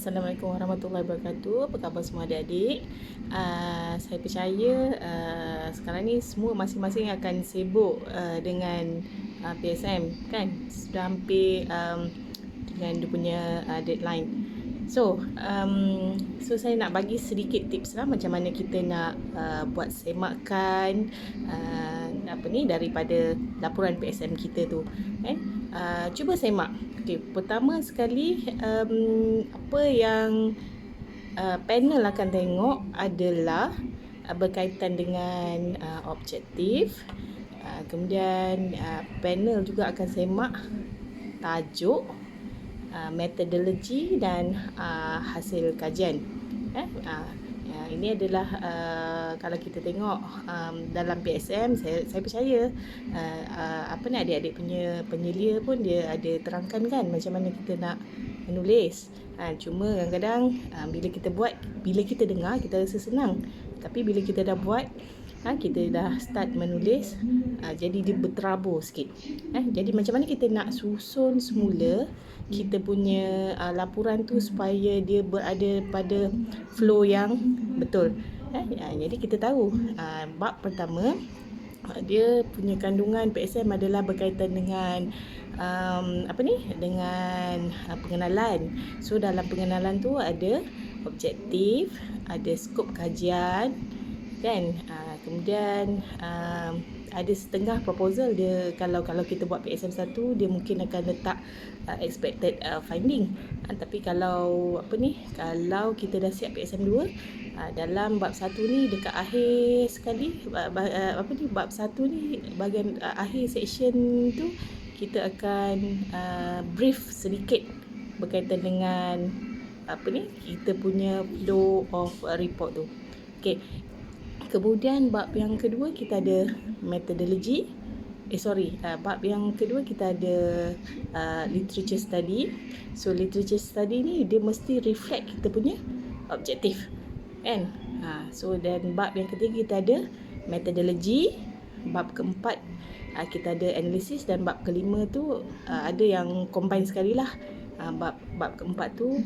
Assalamualaikum warahmatullahi wabarakatuh. Apa khabar semua adik-adik? Saya percaya sekarang ni semua masing-masing akan sibuk dengan PSM kan? Sudah hampir dengan dia punya deadline. So saya nak bagi sedikit tips lah macam mana kita nak buat semakan daripada laporan PSM kita tu. Cuba semak. Okay, pertama sekali apa yang panel akan tengok adalah berkaitan dengan objektif. Kemudian panel juga akan semak tajuk, metodologi dan hasil kajian. Ini adalah kalau kita tengok dalam PSM, saya percaya adik-adik punya penyelia pun dia ada terangkan kan macam mana kita nak menulis. Cuma kadang-kadang bila kita dengar kita rasa senang, tapi bila kita dah buat, kita dah start menulis, jadi dia berterabur sikit. Jadi macam mana kita nak susun semula kita punya laporan tu supaya dia berada pada flow yang betul. Jadi kita tahu bab pertama dia punya kandungan PSM adalah berkaitan dengan dengan pengenalan. So dalam pengenalan tu ada objektif, ada skop kajian kan, kemudian ada setengah proposal dia. Kalau kita buat PSM 1 dia mungkin akan letak expected finding, tapi kalau kalau kita dah siap PSM 2, dalam bab 1 ni dekat akhir sekali bab 1 ni bahagian akhir section tu kita akan brief sedikit berkaitan dengan kita punya flow of report tu. Okey. Kemudian bab yang kedua kita ada metodologi. Bab yang kedua kita ada literature study. So literature study ni dia mesti reflect kita punya objektif kan. So dan bab yang ketiga kita ada metodologi. Bab keempat kita ada analisis, dan bab kelima tu ada yang combine sekali lah. Bab keempat tu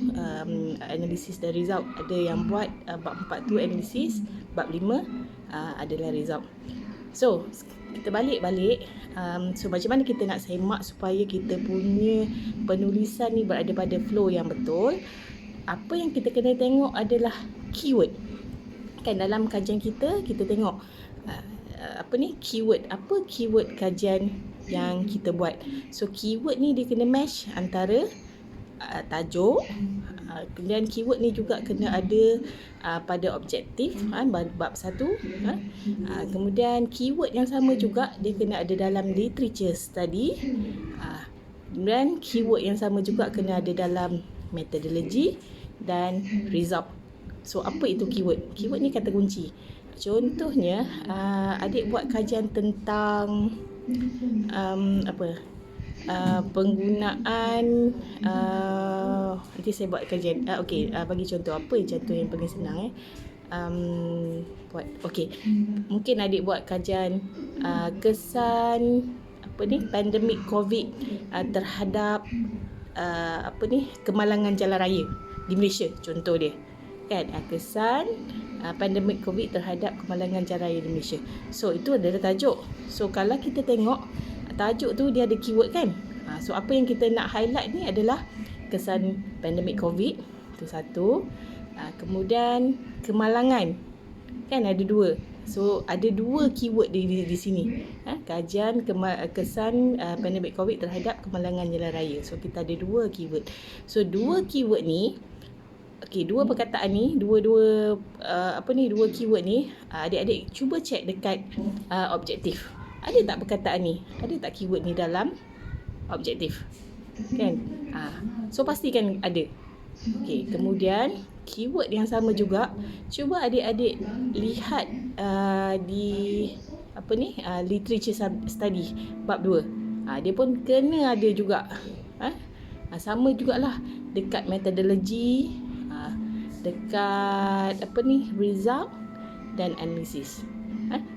analisis dan result. Ada yang buat bab 4 tu analisis, bab 5 adalah result. So kita balik so macam mana kita nak semak supaya kita punya penulisan ni berada pada flow yang betul. Apa yang kita kena tengok adalah keyword kan. Dalam kajian kita tengok keyword. Apa keyword kajian yang kita buat. So keyword ni dia kena match antara tajuk, kemudian keyword ni juga kena ada pada objektif bab 1. Kemudian keyword yang sama juga dia kena ada dalam literature study. Kemudian keyword yang sama juga kena ada dalam metodologi dan result. So apa itu keyword? Keyword ni kata kunci. Contohnya adik buat kajian tentang penggunaan nanti saya buat kajian. Bagi contoh, apa contoh yang paling senang mungkin adik buat kajian kesan pandemik COVID terhadap kemalangan jalan raya di Malaysia, contoh dia kan. Kesan pandemik COVID terhadap kemalangan jalan raya di Malaysia. So itu adalah tajuk. So kalau kita tengok tajuk tu dia ada keyword kan. So apa yang kita nak highlight ni adalah kesan pandemik COVID, itu satu. Kemudian kemalangan kan, ada dua. So ada dua keyword di sini. Kajian kesan pandemik COVID terhadap kemalangan jalan raya. So kita ada dua keyword. So dua keyword ni, dua perkataan ni, dua keyword ni, adik-adik cuba check dekat objektif. Ada tak perkataan ni? Ada tak keyword ni dalam objektif? Kan? So pastikan ada. Kemudian keyword yang sama juga, cuba adik-adik lihat di literature study bab 2. Dia pun kena ada juga. Sama jugalah dekat metodologi, dekat result dan analisis.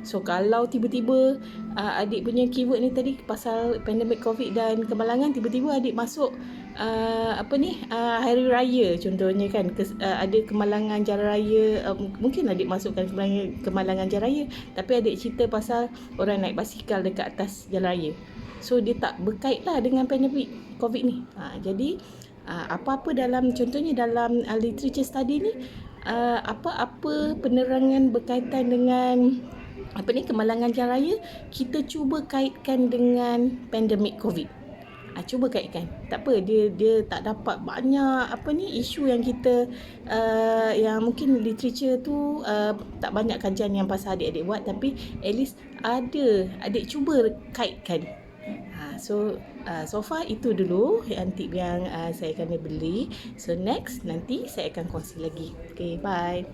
So kalau tiba-tiba adik punya keyword ni tadi pasal pandemik COVID dan kemalangan, tiba-tiba adik masuk hari raya contohnya kan, ada kemalangan jalan raya, mungkin adik masukkan kemalangan jalan raya, tapi adik cerita pasal orang naik basikal dekat atas jalan raya. So dia tak berkait lah dengan pandemik COVID ni. Jadi apa-apa dalam, contohnya dalam literature study ni, apa-apa penerangan berkaitan dengan kemalangan jalan raya, kita cuba kaitkan dengan pandemik COVID. Cuba kaitkan. Tak apa, dia tak dapat banyak isu yang kita yang mungkin literature tu tak banyak kajian yang pasal adik-adik buat, tapi at least ada, adik cuba kaitkan. So far itu dulu tip yang saya akan beli. So next nanti saya akan kongsi lagi. Okay, bye.